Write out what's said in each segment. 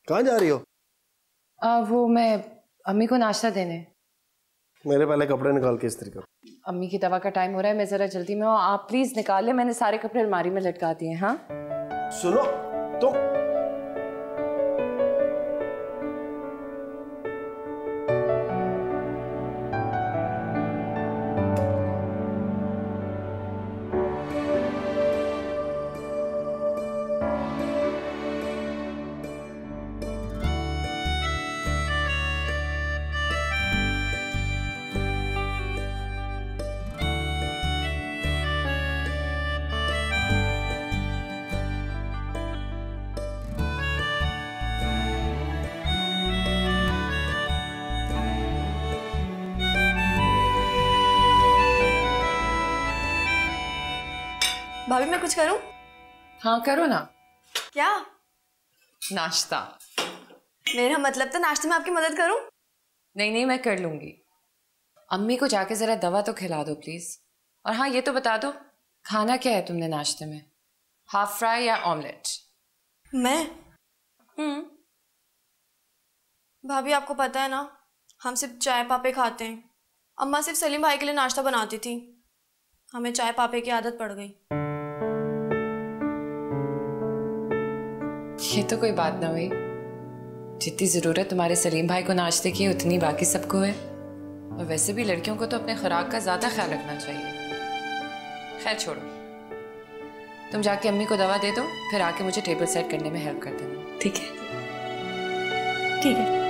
कहाँ जा रही हो? वो मैं अम्मी को नाश्ता देने। मेरे पहले कपड़े निकाल के इस्त्री करो। अम्मी की दवा का टाइम हो रहा है, मैं जरा जल्दी में हूँ, आप प्लीज निकाल ले। मैंने सारे कपड़े अलमारी में लटका दिए। हाँ सुनो तुम, भाभी मैं कुछ करूं? हाँ करो ना। क्या? नाश्ता। मेरा मतलब तो नाश्ते में आपकी मदद करूं? नहीं नहीं, मैं कर लूंगी। अम्मी को जाके जरा दवा तो खिला दो प्लीज। और हाँ ये तो बता दो, खाना क्या है तुमने नाश्ते में? हाफ फ्राई या ऑमलेट? मैं? भाभी आपको पता है ना, हम सिर्फ चाय पापे खाते हैं। अम्मा सिर्फ सलीम भाई के लिए नाश्ता बनाती थी, हमें चाय पापे की आदत पड़ गई। ये तो कोई बात ना हुई। जितनी जरूरत तुम्हारे सलीम भाई को नाश्ते की उतनी बाकी सबको है। और वैसे भी लड़कियों को तो अपने खुराक का ज्यादा ख्याल रखना चाहिए। खैर छोड़ो, तुम जाके अम्मी को दवा दे दो, फिर आके मुझे टेबल सेट करने में हेल्प कर देना। ठीक है? ठीक है।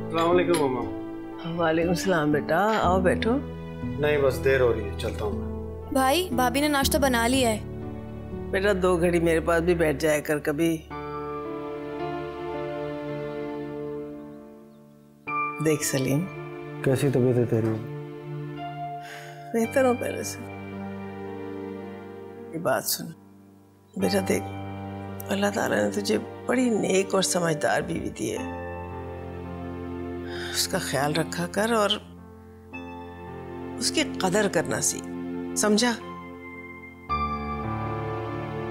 अस्सलामुअलैकुम मम्मा। वालेकुम सलाम बेटा, आओ बैठो। नहीं बस देर हो रही है, चलता हूँ मैं। भाई भाभी ने नाश्ता बना लिया है। बेटा 2 घड़ी मेरे पास भी बैठ जाया कर कभी। देख सलीम, कैसी तबीयत है तेरी? बेहतर हो पहले से। ये बात सुन बेटा, देख अल्लाह ताला ने तुझे बड़ी नेक और समझदार बीवी दी है, उसका ख्याल रखा कर और उसकी कदर करना सीख, समझा?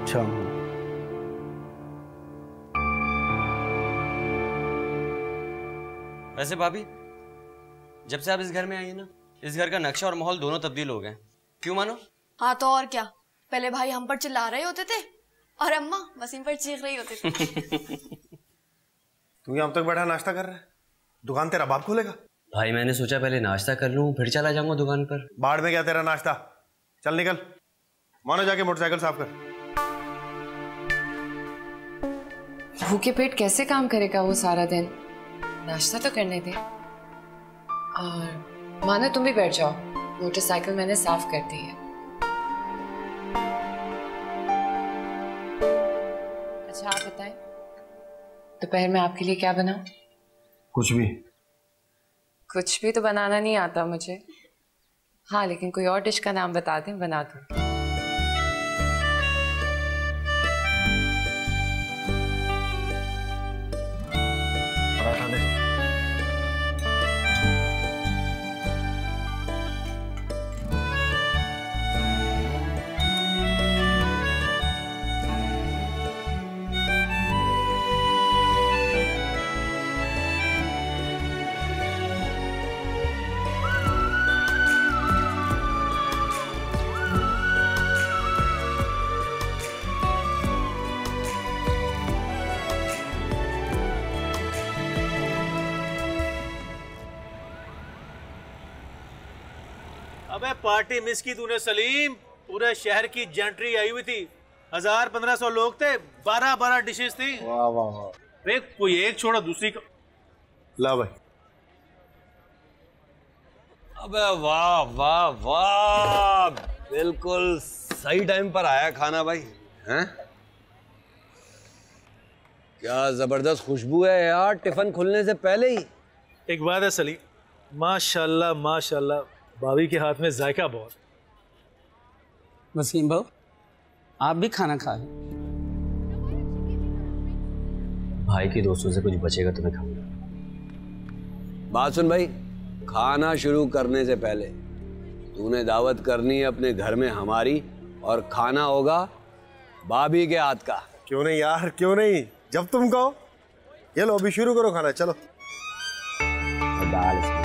अच्छा। वैसे भाभी, जब से आप इस घर में आई है ना, इस घर का नक्शा और माहौल दोनों तब्दील हो गए। क्यों मानो? हाँ तो और क्या, पहले भाई हम पर चिल्ला रहे होते थे और अम्मा वसीम पर चीख रही होती थी। तू यहाँ अब तक बैठा नाश्ता कर रहा है? दुकान तेरा बाप खोलेगा? भाई मैंने सोचा पहले नाश्ता कर लूं, फिर चला जाऊंगा दुकान पर। बाढ़ में क्या तेरा नाश्ता? चल निकल, मानो जाके मोटरसाइकिल साफ कर। भूखे पेट कैसे काम करेगा वो सारा दिन? नाश्ता तो करने दे। और मानो तुम भी बैठ जाओ, मोटरसाइकिल मैंने साफ कर दी है। अच्छा आप बताएं, दोपहर में आपके लिए क्या बनाऊं? कुछ भी। कुछ भी तो बनाना नहीं आता मुझे। हाँ लेकिन कोई और डिश का नाम बता दें, बना दूं। पराठा दे। अबे पार्टी मिस की तूने सलीम। पूरे शहर की जेंट्री आई हुई थी, 1000-1500 लोग थे, 12 डिशेस थी। वाह वाह वाह। एक कोई एक छोड़ा दूसरी को। ला भाई। अबे वाह वाह वाह, बिल्कुल सही टाइम पर आया खाना भाई। हैं? क्या जबरदस्त खुशबू है यार, टिफिन खुलने से पहले ही। एक बात है सलीम, माशाल्लाह माशाल्लाह, भाभी के हाथ में जायका बहुत। वसीम भाऊ, आप भी खाना खा लें। भाई के दोस्तों से कुछ बचेगा तो मैं खाऊंगा। बात सुन भाई, खाना शुरू करने से पहले तूने दावत करनी है अपने घर में हमारी, और खाना होगा भाभी के हाथ का। क्यों नहीं यार, क्यों नहीं, जब तुम कहो। ये लो अभी शुरू करो खाना, चलो। दाल इसमें।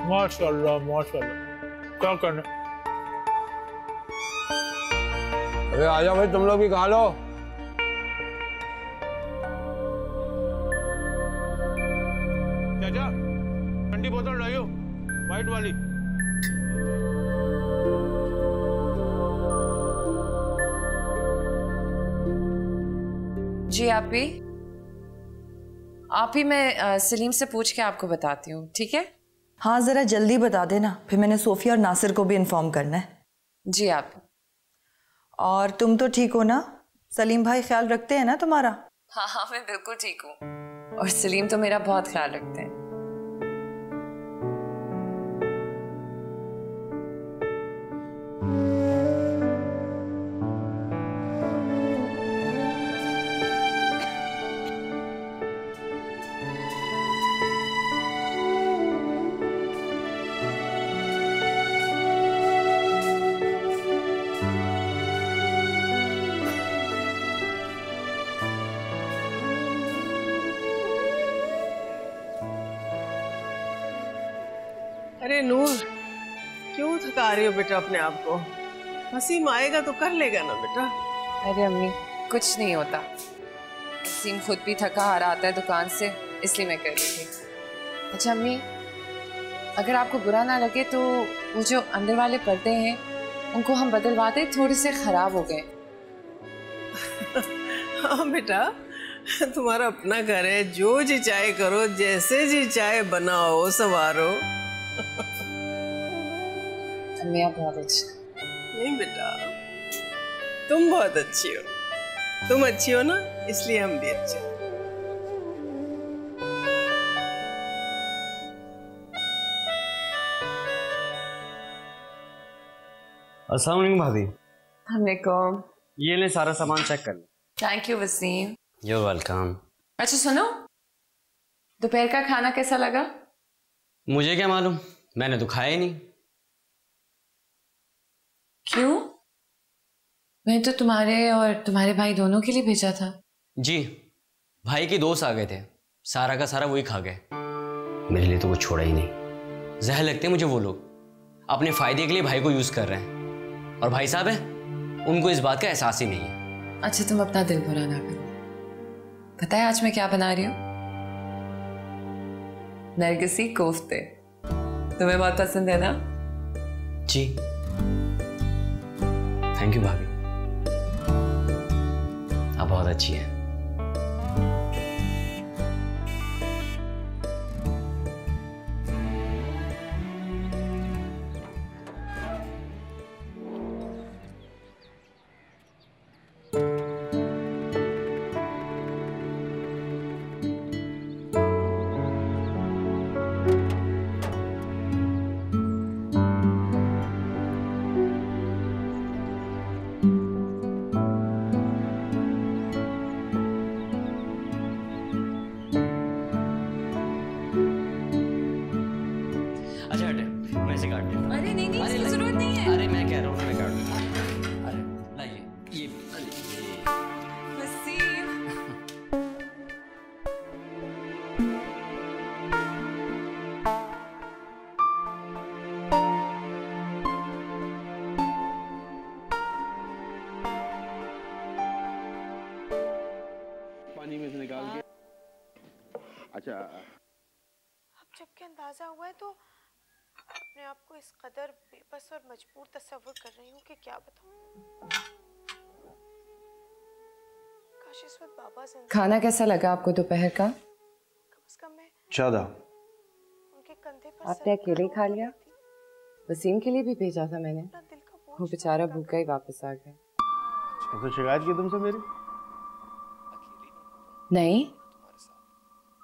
माशाल्लाह माशाल्लाह, क्या करना। अरे आजा भाई, तुम लोग भी खा लो। चाचा, ठंडी बोतल लाइयो, वाइट वाली। जी आप ही मैं सलीम से पूछ के आपको बताती हूँ, ठीक है? हाँ ज़रा जल्दी बता देना, फिर मैंने सोफिया और नासिर को भी इन्फॉर्म करना है। जी आप। और तुम तो ठीक हो ना? सलीम भाई ख्याल रखते हैं ना तुम्हारा? हाँ हाँ, मैं बिल्कुल ठीक हूँ, और सलीम तो मेरा बहुत ख्याल रखते हैं। अरे नूर, क्यों थका रही हो बेटा अपने आप को? वसीम आएगा तो कर लेगा ना बेटा। अरे अम्मी, कुछ नहीं होता। वसीम खुद भी थका हारा आता है दुकान से, इसलिए मैं कर रही थी। अच्छा अम्मी, अगर आपको बुरा ना लगे तो वो जो अंदर वाले पर्दे हैं उनको हम बदलवाते, थोड़े से खराब हो गए। हाँ बेटा, तुम्हारा अपना घर है, जो जी चाहे करो, जैसे जी चाहे बनाओ संवारो। अम्मी आप बहुत अच्छी। नहीं बेटा, तुम बहुत अच्छी हो। तुम अच्छी हो ना, इसलिए हम भी अच्छे हैं। अस्सलाम वालेकुम भाभी। वालेकुम। ये ले सारा सामान चेक कर ले। Thank you Wasim. You welcome. अच्छा सुनो, दोपहर का खाना कैसा लगा? मुझे क्या मालूम, मैंने तो खाया ही नहीं। क्यों? मैं तो तुम्हारे और तुम्हारे भाई दोनों के लिए भेजा था। जी, भाई के दोस्त आ गए थे, सारा का सारा वही खा गए। मेरे लिए तो कुछ छोड़ा ही नहीं। जहर लगते हैं मुझे वो लोग, अपने फायदे के लिए भाई को यूज कर रहे हैं, और भाई साहब है, उनको इस बात का एहसास ही नहीं है। अच्छा तुम अपना दिल बुरा ना करो। पता है आज मैं क्या बना रही हूँ? नरगिसी कोफ्ते। तुम्हें बहुत पसंद है ना? जी, थैंक यू भाभी, आप बहुत अच्छी हैं। अच्छा हटे, मैं इसे काट देता हूं। अरे नहीं नहीं, अरे इसकी नहीं। जरूरत नहीं है। अरे मैं कह रहा हूँ ना, मैं काट देता हूं। अरे लाइए ये वसीम। पानी में से निकाल के। अच्छा, अब जबकि अंदाजा हुआ है तो अपने आप को इस कदर बेबस और मजबूर तस्वुर कर रही हूँ कि क्या बताऊँ। काश इस वक्त बाबा जिंदा। खाना कैसा लगा आपको दोपहर का? कम से कम मैं ज्यादा। उनके कंधे पर आपने अकेले खा लिया? वसीम के लिए भी भेजा था मैंने, अपना दिल का बोझ वो बेचारा भूखा ही वापस आ गया। तो शिकायत की तुमसे मेरी? नहीं,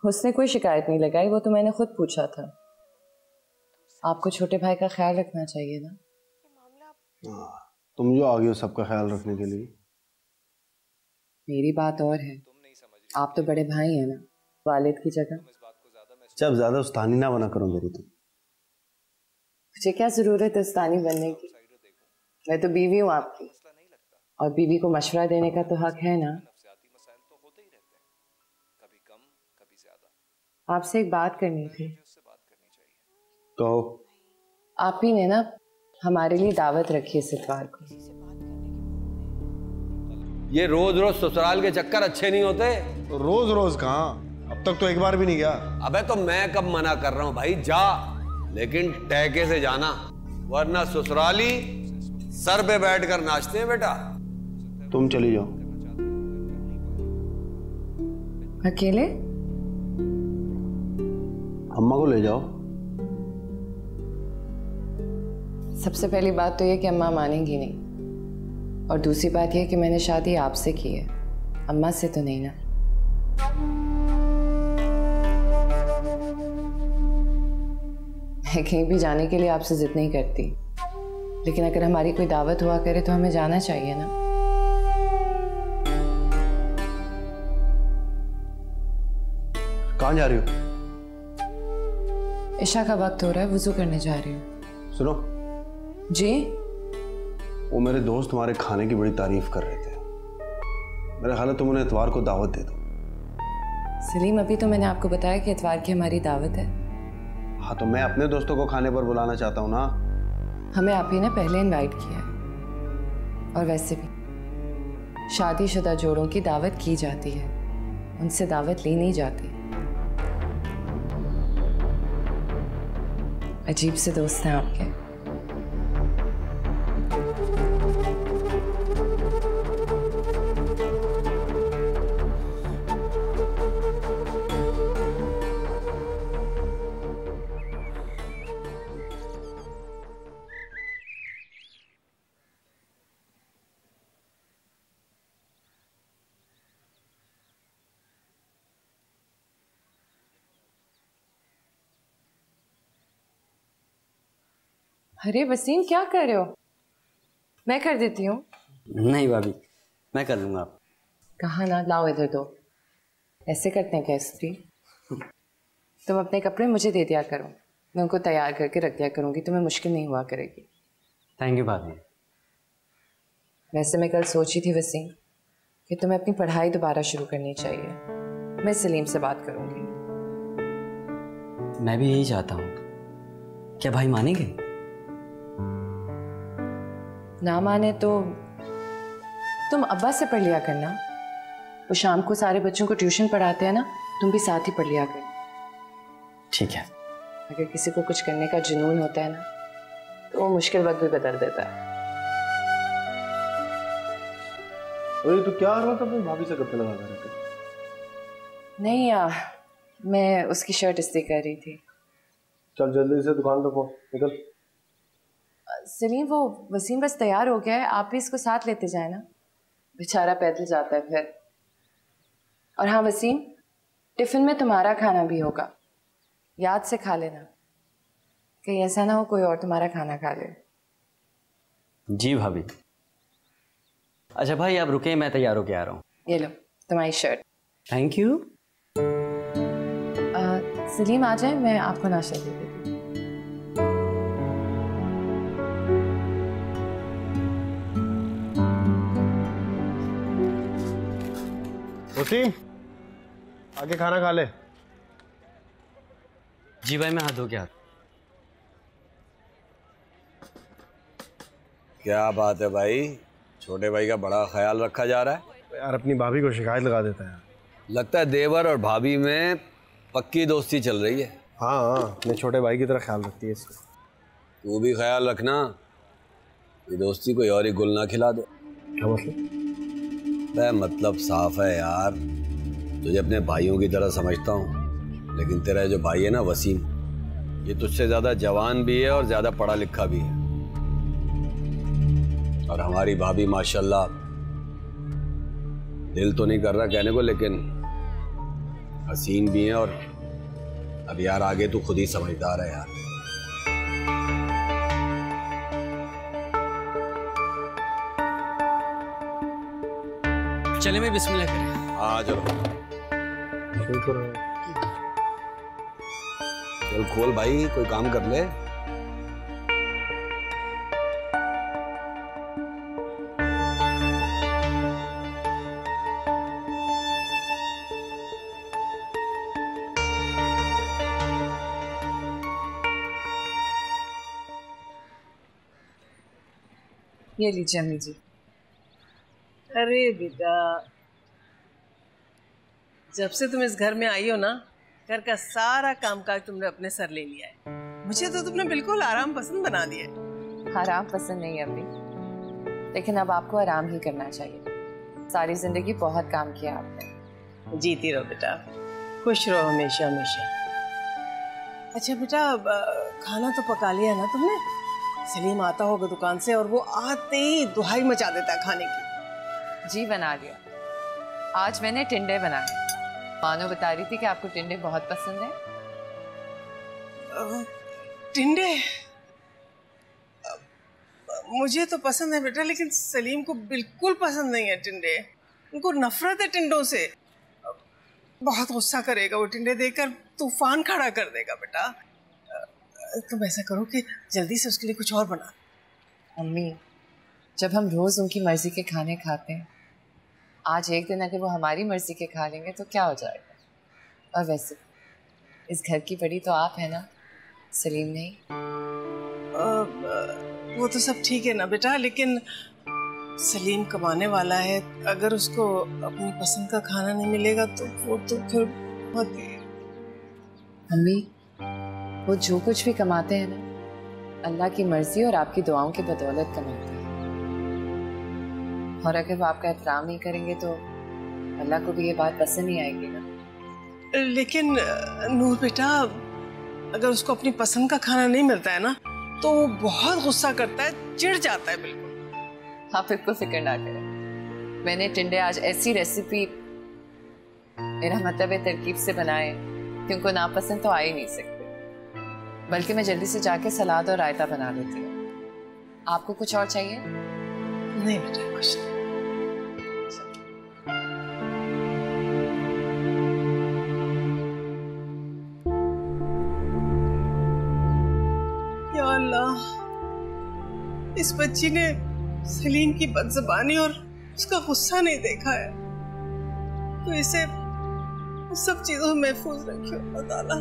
उसने कोई शिकायत नहीं लगाई, वो तो मैंने खुद पूछा था। आपको छोटे भाई का ख्याल रखना चाहिए ना। तुम जो आ गई हो सबका ख्याल रखने के लिए। मेरी बात और है, आप तो बड़े भाई हैं ना, वालिद की जगह। जब ज्यादा उस्तानी ना बना करो मेरी तुम। मुझे क्या जरूरत है उस्तानी बनने की, मैं तो बीवी हूँ आपकी, और बीवी को मशवरा देने का तो हक है ना। आपसे एक बात करनी थी। तो आप ही ने ना हमारे लिए दावत रखी इस इतवार को। ये रोज रोज ससुराल के चक्कर अच्छे नहीं होते। रोज रोज कहाँ, अब तक तो एक बार भी नहीं गया। अबे तो मैं कब मना कर रहा हूँ भाई, जा, लेकिन टहके से जाना, वरना ससुराली सर पे बैठकर नाचते हैं बेटा। तुम चली जाओ। अकेले? अम्मा को ले जाओ। सबसे पहली बात तो ये कि अम्मा मानेंगी नहीं, और दूसरी बात ये कि मैंने शादी आपसे की है, अम्मा से तो नहीं ना। मैं कहीं भी जाने के लिए आपसे जिद नहीं करती, लेकिन अगर हमारी कोई दावत हुआ करे तो हमें जाना चाहिए ना। कहाँ जा रही हो? इशा का वक्त हो रहा है, वुजू करने जा रही हूँ। सुनो जी। वो मेरे दोस्त तुम्हारे खाने की बड़ी तारीफ कर रहे थे। मेरा ख्याल है तुम उन्हें इतवार को दावत दे दो। सलीम, अभी तो मैंने आपको बताया कि इतवार की हमारी दावत है। हाँ तो मैं अपने दोस्तों को खाने पर बुलाना चाहता हूँ ना। हमें आप ही ने पहले इनवाइट किया है, और वैसे भी शादीशुदा जोड़ों की दावत की जाती है, उनसे दावत ली नहीं जाती। अजीब से दोस्त हैं आपके। अरे वसीम, क्या कर रहे हो? मैं कर देती हूँ। नहीं भाभी, मैं कर लूँगा। आप कहा ना, लाओ इधर दो। ऐसे करते हैं क्या स्त्री? तुम अपने कपड़े मुझे दे दिया करो, मैं उनको तैयार करके रख दिया करूँगी, तुम्हें मुश्किल नहीं हुआ करेगी। थैंक यू भाभी। वैसे मैं कल सोची थी वसीम कि तुम्हें अपनी पढ़ाई दोबारा शुरू करनी चाहिए। मैं सलीम से बात करूँगी। मैं भी यही चाहता हूँ। क्या भाई मानेंगे? ना माने तो तुम अब्बा से पढ़ लिया करना, वो शाम को सारे बच्चों को ट्यूशन पढ़ाते हैं ना, तुम भी साथ ही पढ़ लिया कर। ठीक है। अगर किसी को कुछ करने का जुनून होता है ना, तो वो मुश्किल वक्त भी बदल देता है। अरे तो क्या रहा था अपनी भाभी से गप्पे लगा रहा? नहीं यार, मैं उसकी शर्ट इस्त्री कर रही थी। चल जल्दी से दुकान पे पहुंच, निकल। सलीम, वो वसीम बस तैयार हो गया है, आप भी इसको साथ लेते जाए ना, बेचारा पैदल जाता है फिर। और हाँ वसीम, टिफिन में तुम्हारा खाना भी होगा, याद से खा लेना, कहीं ऐसा ना हो कोई और तुम्हारा खाना खा ले। जी भाभी। अच्छा भाई आप रुके, मैं तैयार होके आ रहा हूँ। ये लो तुम्हारी शर्ट। Thank you. सलीम आ जाए, मैं आपको नाश्ता दे देती हूँ। वसीम, आगे खाना खा ले। जी भाई, मैं हाथ धो के आता। क्या बात है भाई, छोटे भाई का बड़ा ख्याल रखा जा रहा है। यार अपनी भाभी को शिकायत लगा देता है। लगता है देवर और भाभी में पक्की दोस्ती चल रही है। हाँ, अपने छोटे भाई की तरह ख्याल रखती है इसको। तू भी ख्याल रखना, ये दोस्ती कोई और ही गुल ना खिला दे। क्या मतलब? मतलब साफ है यार, तुझे अपने भाइयों की तरह समझता हूँ, लेकिन तेरा जो भाई है ना वसीम, ये तुझसे ज्यादा जवान भी है और ज्यादा पढ़ा लिखा भी है। और हमारी भाभी माशाल्लाह, दिल तो नहीं कर रहा कहने को, लेकिन हसीन भी हैं और अब यार आगे तू खुद ही समझदार है यार। चले मैं बिस्मिल्लाह करें। हाँ चलो चल खोल भाई, कोई काम कर ले। ये लीजिए अम्मी जी। अरे बेटा, जब से तुम इस घर में आई हो ना, घर का सारा कामकाज तुमने अपने सर ले लिया है। मुझे तो तुमने बिल्कुल आराम पसंद बना दिया है। आराम पसंद नहीं अम्मी, लेकिन अब आपको आराम ही करना चाहिए। सारी जिंदगी बहुत काम किया आपने। जीती रहो बेटा, खुश रहो हमेशा हमेशा। अच्छा बेटा, खाना तो पका लिया ना तुमने? सलीम आता होगा दुकान से और वो आते ही दुहाई मचा देता है खाने की। जी बना लिया। आज मैंने टिंडे बनाए। मानो बता रही थी कि आपको टिंडे बहुत पसंद है। टिंडे मुझे तो पसंद है बेटा, लेकिन सलीम को बिल्कुल पसंद नहीं है टिंडे। उनको नफरत है टिंडों से। बहुत गुस्सा करेगा वो, टिंडे देखकर तूफान खड़ा कर देगा बेटा। तुम ऐसा करो कि जल्दी से उसके लिए कुछ और बना। अम्मी, जब हम रोज उनकी मर्जी के खाने खाते हैं, आज एक दिन अगर वो हमारी मर्जी के खा लेंगे तो क्या हो जाएगा। और वैसे इस घर की बड़ी तो आप है ना, सलीम नहीं। वो तो सब ठीक है ना बेटा, लेकिन सलीम कमाने वाला है। अगर उसको अपनी पसंद का खाना नहीं मिलेगा तो वो तो फिर बहुत। अम्मी, वो जो कुछ भी कमाते हैं ना, अल्लाह की मर्जी और आपकी दुआओं की बदौलत कमाते हैं। और अगर वो आपका एहतराम नहीं करेंगे तो अल्लाह को भी ये बात पसंद नहीं आएगी ना। लेकिन नूर बेटा, अगर उसको अपनी पसंद का खाना नहीं मिलता है ना, तो वो बहुत गुस्सा करता है, चिढ़ जाता है बिल्कुल। आप बिल्कुल फिक्र ना करें। मैंने टिंडे आज ऐसी रेसिपी, मेरा मतलब है तरकीब से बनाए कि उनको नापसंद तो आ ही नहीं सकते। बल्कि मैं जल्दी से जाके सलाद और रायता बना लेती हूँ। आपको कुछ और चाहिए? नहीं बेटा, कुछ नहीं। या अल्लाह, इस बच्ची ने सलीम की बदज़बानी और उसका गुस्सा नहीं देखा है, तो इसे सब चीजों में महफूज रखियो अल्लाह ताला।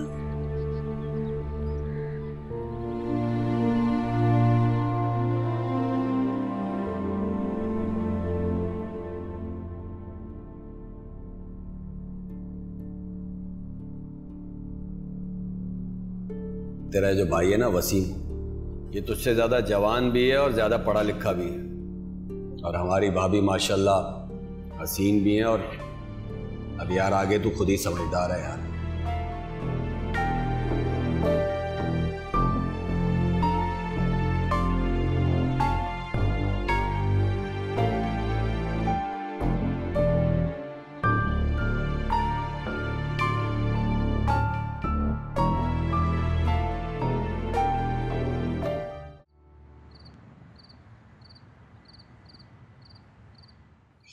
तेरा जो भाई है ना वसीम, ये तुझसे ज्यादा जवान भी है और ज्यादा पढ़ा लिखा भी है। और हमारी भाभी माशाल्लाह हसीन भी हैं और अब यार आगे तू खुद ही समझदार है यार।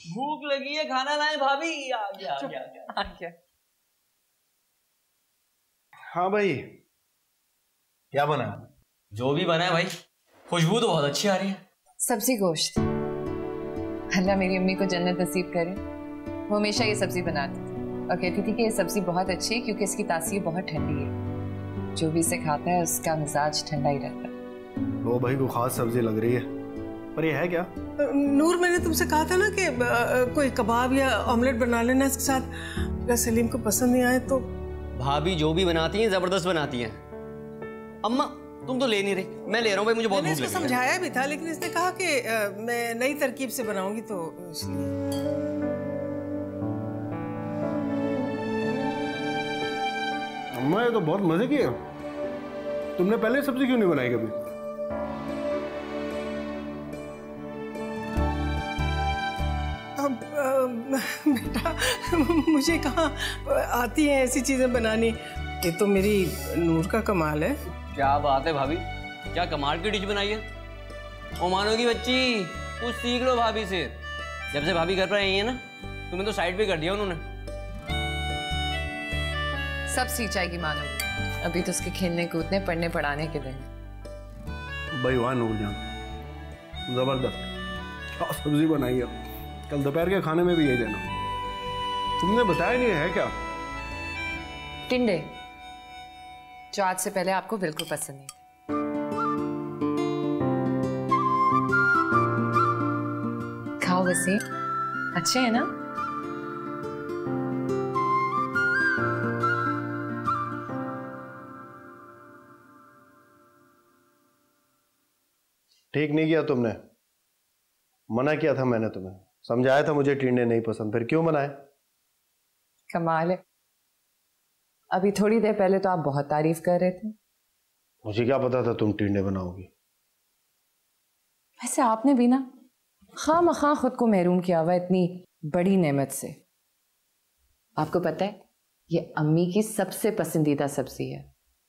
भूख लगी है, खाना लाए भाभी। आ गया। हाँ भाई, क्या बना? जो भी बना है भाई, खुशबू तो बहुत अच्छी आ रही है। सब्जी गोश्त। अल्लाह मेरी अम्मी को जन्नत नसीब करे। वो हमेशा ये सब्जी बनाती थी और कहती थी कि ये सब्जी बहुत अच्छी है क्योंकि इसकी तासीर बहुत ठंडी है। जो भी इसे खाता है उसका मिजाज ठंडा ही रहता है। वो भाई को खास सब्जी लग रही है, पर ये है क्या? नूर, मैंने तुमसे कहा था ना कि कोई कबाब या ऑमलेट बना लेना इसके साथ। अगर सलीम को पसंद नहीं आए तो। भाभी जो भी बनाती हैं जबरदस्त बनाती हैं। अम्मा तुम तो ले नहीं रही, मैं ले रहा हूँ भाई, मुझे बहुत भूख लगी है। समझाया भी था, लेकिन इसने कहा कि मैं नई तरकीब से बनाऊंगी, तो इसलिए। अम्मा ये तो बहुत मजे की है। तुमने पहले सब्जी क्यों नहीं बनाई कभी? बेटा मुझे कहाँ आती हैं ऐसी चीजें बनानी, ये तो मेरी नूर का कमाल है। क्या बात है भाभी, क्या कमाल की डिश बनाई है। ओ मानो की बच्ची, कुछ सीख लो भाभी से। जब से भाभी घर पर आई है ना, तुम्हें तो साइड पे कर दिया उन्होंने। सब सीख जाएगी मानो, अभी तो उसके खेलने कूदने पढ़ने पढ़ाने के दिन। भाई वाह नूरजान, जबरदस्त, क्या सब्जी बनाई है। कल दोपहर के खाने में भी यही देना। तुमने बताया नहीं है क्या? टिंडे, जो आज से पहले आपको बिल्कुल पसंद नहीं। खाओ वसीम, अच्छे हैं ना? ठीक नहीं किया तुमने, मना किया था मैंने तुम्हें, समझाया था मुझे टिंडे नहीं पसंद, फिर क्यों मनाए? कमाल है, अभी थोड़ी देर पहले तो आप बहुत तारीफ कर रहे थे। मुझे क्या पता था तुम टिंडे बनाओगी। वैसे आपने भी ना खामखा खुद को महरूम किया हुआ इतनी बड़ी नेमत से। आपको पता है ये अम्मी की सबसे पसंदीदा सब्जी है,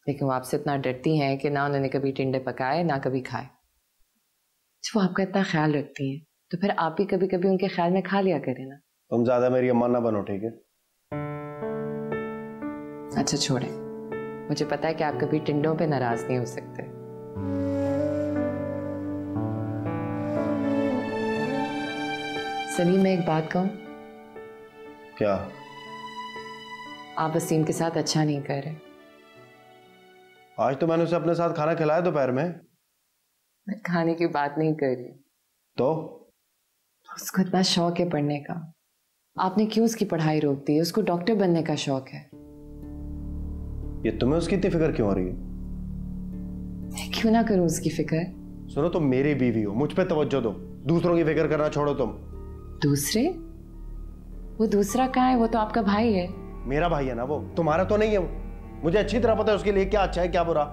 लेकिन वो आपसे इतना डरती हैं कि ना उन्होंने कभी टिंडे पकाए ना कभी खाए। वो आपका इतना ख्याल रखती हैं तो फिर आप भी कभी कभी उनके ख्याल में खा लिया करें ना। तुम ज्यादा मेरी अम्मा ना बनो, ठीक है? अच्छा छोड़े, मुझे पता है कि आप कभी टिंडों पे नाराज नहीं हो सकते। सलीम, मैं एक बात कहूं? क्या? आप वसीम के साथ अच्छा नहीं कर रहे। आज तो मैंने उसे अपने साथ खाना खिलाया दोपहर में। मैं खाने की बात नहीं कर रही। तो उसको इतना शौक है पढ़ने का, आपने क्यों उसकी पढ़ाई रोक दी? उसको डॉक्टर बनने का शौक है। ये तुम्हें उसकी इतनी फिक्र क्यों हो रही है? मैं क्यों ना करूं उसकी फिक्र? सुनो, तुम मेरी बीवी हो, मुझ पे तवज्जो दो, दूसरों की फिक्र करना छोड़ो तुम। दूसरे? वो दूसरा कहाँ है? वो तो आपका भाई है। मेरा भाई है ना वो, तुम्हारा तो नहीं है वो। मुझे अच्छी तरह पता है उसके लिए क्या अच्छा है क्या बुरा।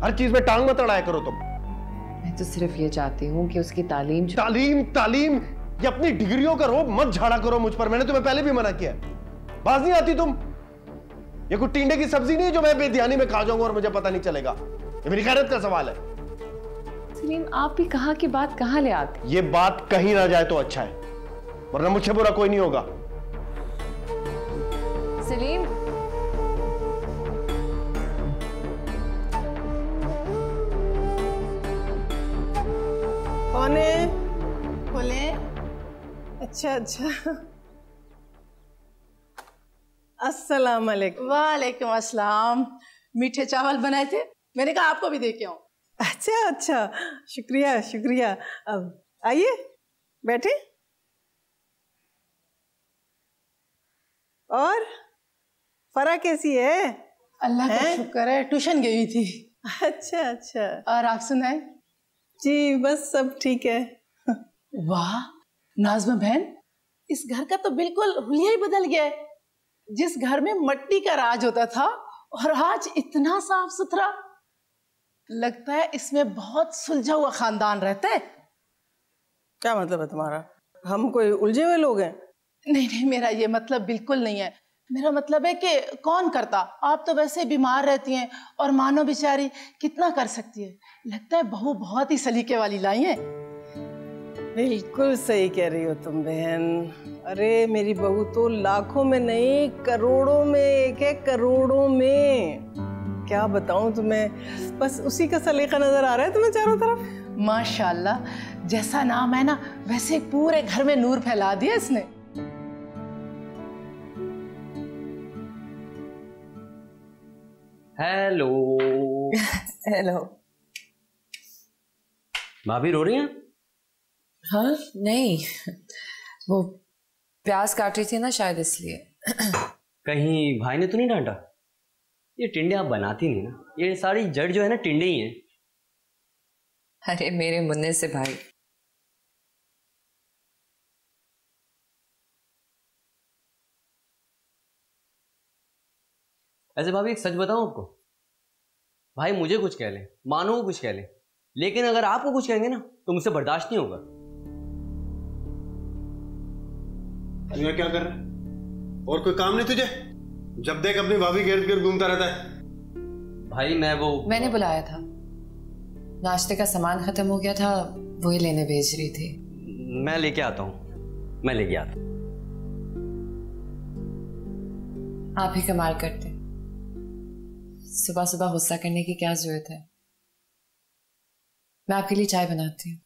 हर चीज में टांग मत अड़ाया करो तुम। मैं तो सिर्फ ये चाहती हूँ कि उसकी तालीम तालीम ये अपनी डिग्रियों का रोब मत झाड़ा करो मुझ पर। मैंने तुम्हें पहले भी मना किया, बाज नहीं आती तुम। ये कोई टिंडे की सब्जी नहीं है जो मैं बेध्यानी में खा जाऊंगा और मुझे पता नहीं चलेगा। ये मेरी खैरत का सवाल है। सलीम, आप भी कहा की बात कहाँ ले आते? ये बात कहीं ना जाए तो अच्छा है, वरना मुझसे बुरा कोई नहीं होगा। सलीम, कौन है? बोले। अच्छा अच्छा, अस्सलाम वालेकुम। वालेकुम अस्सलाम। मीठे चावल बनाए थे, मैंने कहा आपको भी दे के आऊं। अच्छा अच्छा, शुक्रिया शुक्रिया। अब आइए बैठे। और फरा कैसी है? अल्लाह का शुक्र है, ट्यूशन गई हुई थी। अच्छा अच्छा। और आप सुनाए? जी बस सब ठीक है। वाह नाज़मा बहन, इस घर का तो बिल्कुल हुलिया ही बदल गया है। जिस घर में मिट्टी का राज होता था और आज इतना साफ सुथरा, लगता है इसमें बहुत सुलझा हुआ खानदान रहता है। क्या मतलब है तुम्हारा? हम कोई उलझे हुए लोग हैं? नहीं नहीं, मेरा ये मतलब बिल्कुल नहीं है। मेरा मतलब है कि कौन करता, आप तो वैसे बीमार रहती हैं और मानो बेचारी कितना कर सकती है। लगता है बहू बहुत ही सलीके वाली लाई है। बिल्कुल सही कह रही हो तुम बहन। अरे मेरी बहू तो लाखों में नहीं करोड़ों में एक है, करोड़ों में। क्या बताऊं तुम्हें, बस उसी का सलीका नजर आ रहा है तुम्हें चारों तरफ। माशाल्लाह, जैसा नाम है ना वैसे पूरे घर में नूर फैला दिया इसने। हेलो। हेलो। भाभी रो रही हैं? हाँ नहीं, वो प्याज काट रही थी ना शायद इसलिए। कहीं भाई ने तो नहीं डांटा? ये टिंडे आप बनाती नहीं ना, ये सारी जड़ जो है ना टिंडे ही है। अरे मेरे मुन्ने से भाई, ऐसे भाभी एक सच बताऊं आपको, भाई मुझे कुछ कह ले, मानो कुछ कह ले, लेकिन अगर आपको कुछ कहेंगे ना तो मुझसे बर्दाश्त नहीं होगा। तू यहाँ क्या कर रहा है? और कोई काम नहीं तुझे? जब देख अपनी भाभी के इर्द गिर्द घूमता रहता है। भाई मैंने बुलाया था, नाश्ते का सामान खत्म हो गया था, वही लेने भेज रही थी। मैं लेके आता हूँ, मैं लेके आता हूँ। आप ही कमाल करते, सुबह सुबह गुस्सा करने की क्या जरूरत है? मैं आपके लिए चाय बनाती हूँ।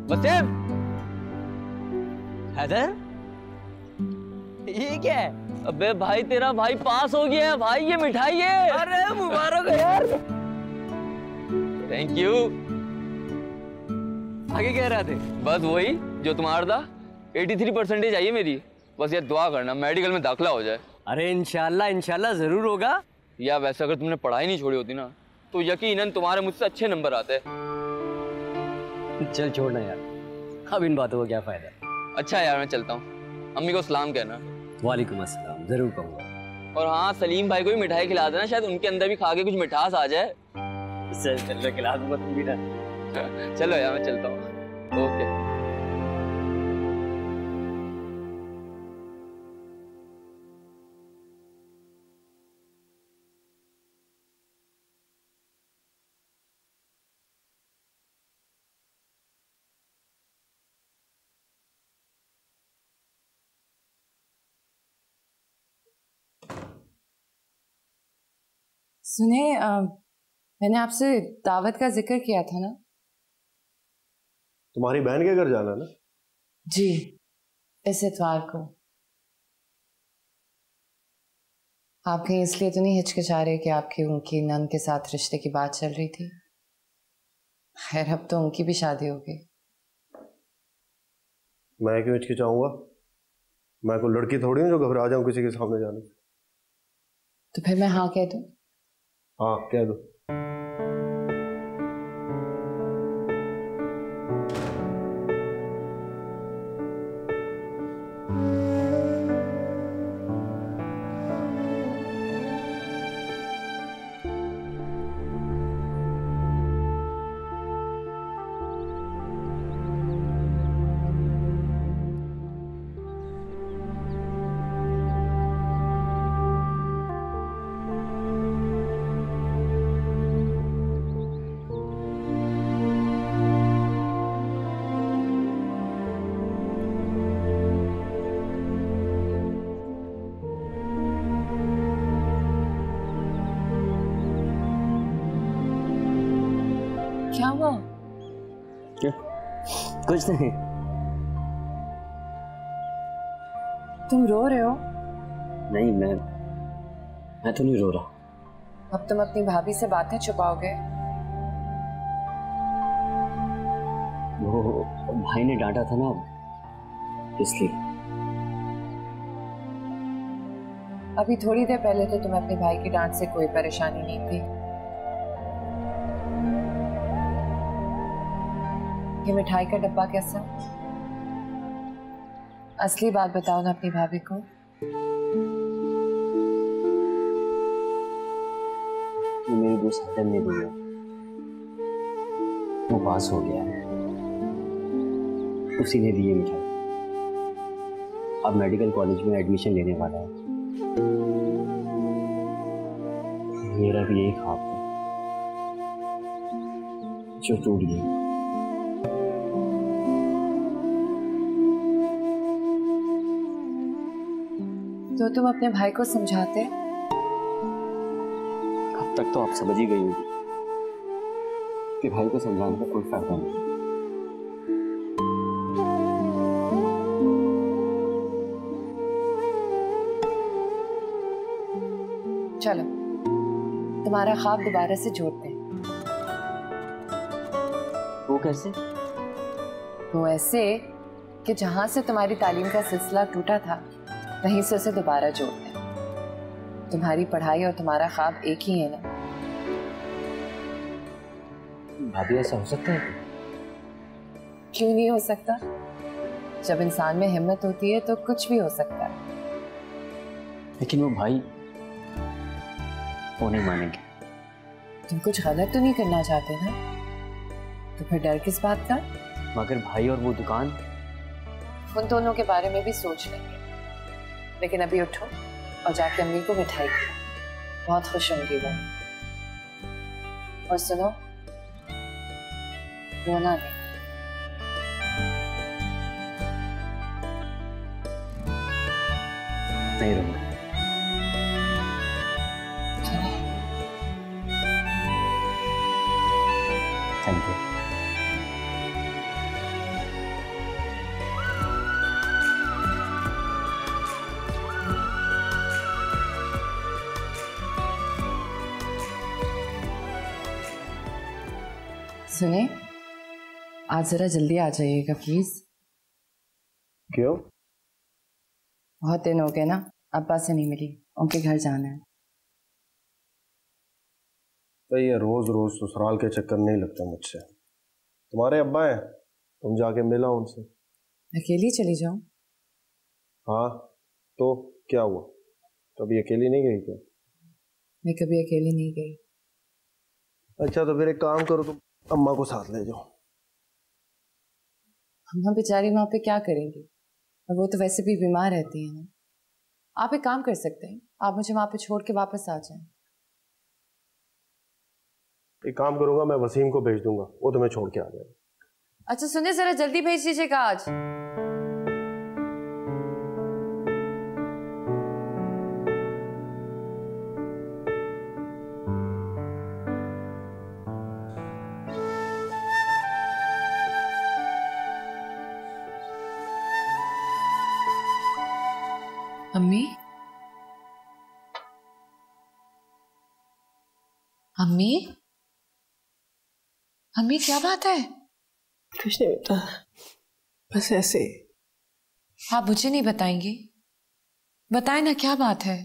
वसीम, हैदर, ये क्या है? अबे भाई तेरा भाई पास हो गया है भाई, ये मिठाई है। अरे मुबारक है यार। Thank you. आगे कह रहे थे? बस वही जो तुम्हारा था, 83% आई है मेरी। बस ये दुआ करना मेडिकल में दाखिला हो जाए। अरे इंशाल्लाह इंशाल्लाह जरूर होगा। या वैसे अगर तुमने पढ़ाई नहीं छोड़ी होती ना तो यकीनन तुम्हारे मुझसे अच्छे नंबर आते। चल छोड़ना यार, अब इन बातों का क्या फायदा। अच्छा यार मैं चलता हूँ, अम्मी को सलाम कहना। वालेकुम अस्सलाम, जरूर कहूँगा। और हाँ सलीम भाई को भी मिठाई खिला देना, शायद उनके अंदर भी खा के कुछ मिठास आ जाए। चल खिला दूंगा तुम भी ना। चलो यार मैं चलता हूँ। ओके। सुने, मैंने आपसे दावत का जिक्र किया था ना? तुम्हारी बहन के घर जाना ना? जी, इस इतवार को। आप कहीं इसलिए तो नहीं हिचकिचा रहे कि आपकी उनकी नन के साथ रिश्ते की बात चल रही थी? खैर अब तो उनकी भी शादी हो गई। मैं क्यों हिचकिचाऊंगा? मैं कोई लड़की थोड़ी हूँ जो घबरा जाऊं किसी के सामने जाने से। तो फिर मैं हाँ कह दूं? हाँ कह दो। क्या हुआ? क्या? कुछ नहीं। तुम रो रहे हो? नहीं मैं तो नहीं रो रहा। अब तुम अपनी भाभी से बातें छुपाओगे? वो भाई ने डांटा था ना, इसलिए। अभी थोड़ी देर पहले तो तुम्हें अपने भाई की डांट से कोई परेशानी नहीं थी। ये मिठाई का डब्बा कैसा? असली बात बताओ ना अपनी भाभी को। ये मेरे दोस्त हटन ने दिया, वो पास हो गया है, उसी ने दिए मिठाई। अब मेडिकल कॉलेज में एडमिशन लेने वाला है। मेरा भी यही ख्वाब था जो टूट गया। तो तुम अपने भाई को समझाते? अब तक तो आप समझ ही गई होगी कि भाई को समझाने का कोई फायदा नहीं। चलो तुम्हारा ख्वाब दोबारा से जोड़ते हैं। वो कैसे? वो ऐसे कि जहां से तुम्हारी तालीम का सिलसिला टूटा था वहीं से उसे दोबारा जोड़ते हैं। तुम्हारी पढ़ाई और तुम्हारा ख्वाब एक ही है ना? भाभी ऐसा हो सकता है? क्यों नहीं हो सकता? जब इंसान में हिम्मत होती है तो कुछ भी हो सकता है। लेकिन वो भाई वो नहीं मानेंगे। तुम कुछ गलत तो नहीं करना चाहते ना? तो फिर डर किस बात का? मगर भाई और वो दुकान, उन दोनों के बारे में भी सोच लेंगे। लेकिन अभी उठो और जाके अम्मी को मिठाई खिलाओ, बहुत खुश होंगी वो। और सुनो, रोना नहीं। नहीं रहूंगा। Thank you. सुने, आज जरा जल्दी आ जाइएगा प्लीज। क्यों? बहुत दिन हो गए ना, अब्बा से नहीं मिली, उनके घर जाना है। तो ये रोज रोज ससुराल के चक्कर नहीं लगता मुझसे। तुम्हारे अब्बा हैं, तुम जाके मिला उनसे। अकेली चली जाऊं? हाँ, तो क्या हुआ? कभी अकेली नहीं गई क्या? मैं कभी अकेली नहीं गई। अच्छा, तो फिर एक काम करो, तुम अम्मा को साथ ले जाओ। अम्मा बेचारी वहां पे क्या करेंगी, और वो तो वैसे भी बीमार रहती है ना। आप एक काम कर सकते हैं, आप मुझे वहां पे छोड़ के वापस आ जाएं। एक काम करूंगा, मैं वसीम को भेज दूंगा, वो तुम्हें छोड़ के आ जाएगा। अच्छा सुनिए, जरा जल्दी भेज दीजिएगा आज। अम्मी, अम्मी, अम्मी क्या बात है? कुछ नहीं बेटा, बस ऐसे। आप मुझे नहीं बताएंगी? बताएं ना, क्या बात है?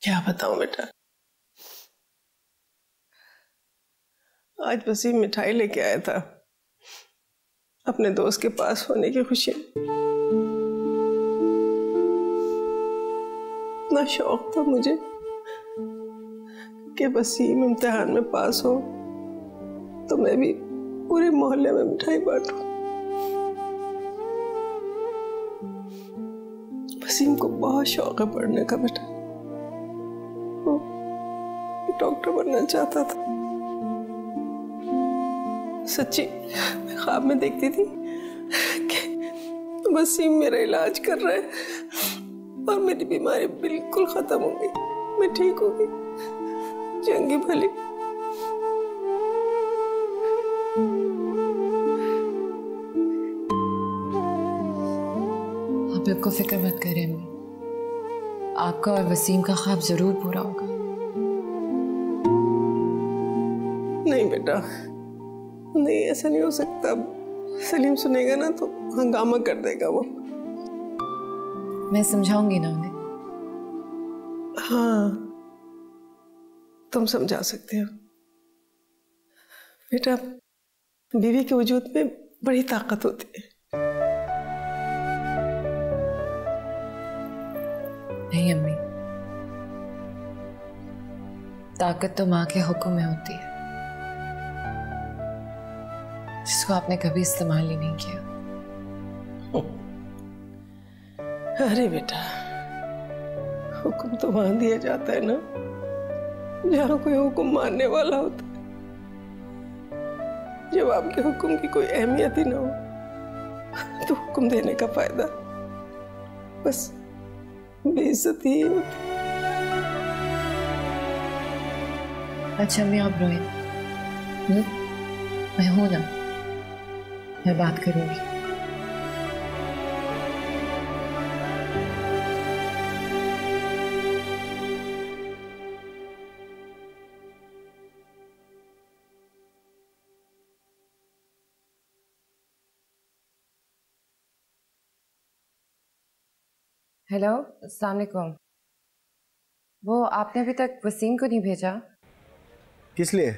क्या बताऊं बेटा, आज वसीम मिठाई लेके आया था अपने दोस्त के पास होने की खुशी में। इतना शौक था मुझे कि वसीम इम्तिहान में पास हो तो मैं भी पूरे मोहल्ले में मिठाई बांटूं। वसीम को बहुत शौक है पढ़ने का बेटा, वो डॉक्टर बनना चाहता था। सच्ची मैं ख्वाब में देखती थी कि वसीम मेरा इलाज कर रहा है और मेरी बीमारी बिल्कुल खत्म हो गई, मैं ठीक हो गई। चंगी भली। आप बिल्कुल फिक्र मत करें अम्मी, आपका और वसीम का ख्वाब जरूर पूरा होगा। नहीं बेटा, नहीं, ऐसा नहीं हो सकता। सलीम सुनेगा ना तो हंगामा कर देगा वो। मैं समझाऊंगी ना उन्हें। हाँ, तुम समझा सकते हो बेटा, बीवी के वजूद में बड़ी ताकत होती है। नहीं अम्मी, ताकत तो माँ के हुक्म में होती है, जिसको आपने कभी इस्तेमाल ही नहीं किया। अरे बेटा, हुक्म तो वहां दिया जाता है ना जहां कोई हुक्म मानने वाला होता है। जब आपके हुक्म की कोई अहमियत ही ना हो तो हुक्म देने का फायदा बस बेइज्जती ही होती। अच्छा अम्मी, आप रोए, मैं हूं ना, मैं बात करूंगी। हेलो, अस्सलाम वालेकुम। वो आपने अभी तक वसीम को नहीं भेजा? किस लिए?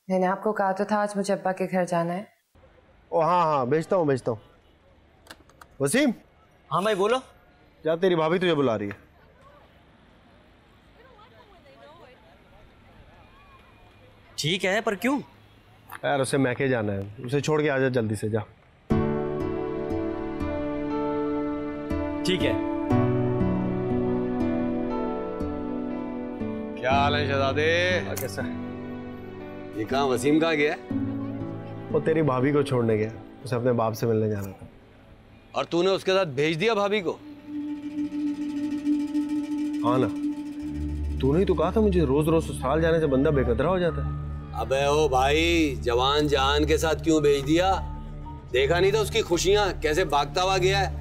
मैंने आपको कहा तो था आज मुझे अब्बा के घर जाना है। ओ हाँ, भेजता हूँ। वसीम। हाँ भाई बोलो। जा, तेरी भाभी तुझे बुला रही है। ठीक है, पर क्यों? यार उसे मैके जाना है, उसे छोड़ के आ जा जल्दी से, जा। ठीक है। क्या हाल है शहजादे? कैसा है? ये कहाँ, वसीम कहाँ गया? वो तेरी भाभी को छोड़ने गया, उसे अपने बाप से मिलने जाना था। और तूने उसके साथ भेज दिया भाभी को? हाँ ना, तूने ही तो कहा था मुझे रोज रोज ससुराल जाने से बंदा बेकदरा हो जाता है। अबे ओ भाई, जवान जहान के साथ क्यों भेज दिया? देखा नहीं था उसकी खुशियां कैसे भागता हुआ गया है?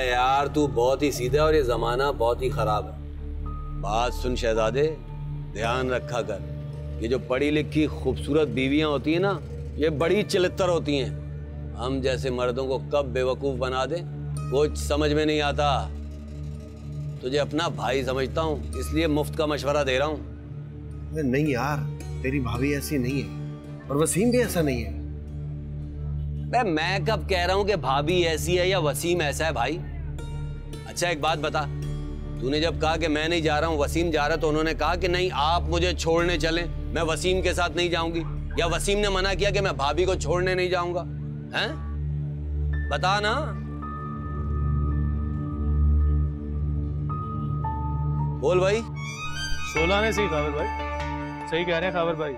यार तू बहुत ही सीधा और ये जमाना बहुत ही खराब है। बात सुन शहजादे, ध्यान रखा कर, ये जो पढ़ी लिखी खूबसूरत बीवियां होती हैं ना, ये बड़ी चिलित्तर होती हैं। हम जैसे मर्दों को कब बेवकूफ बना दे कुछ समझ में नहीं आता। तुझे अपना भाई समझता हूँ, इसलिए मुफ्त का मशवरा दे रहा हूँ। नहीं यार, तेरी भाभी ऐसी नहीं है और वसीम भी ऐसा नहीं है। मैं कब कह रहा हूँ कि भाभी ऐसी है या वसीम ऐसा है भाई? अच्छा एक बात बता, तूने जब कहा कि मैं नहीं जा रहा हूँ वसीम जा रहा है, तो उन्होंने कहा कि नहीं आप मुझे छोड़ने चलें, मैं वसीम के साथ नहीं जाऊंगी, या वसीम ने मना किया कि मैं भाभी को छोड़ने नहीं जाऊंगा? हैं? बता ना। बोल भाई। 16 ने सही खावर भाई, सही कह रहे हैं खावर भाई।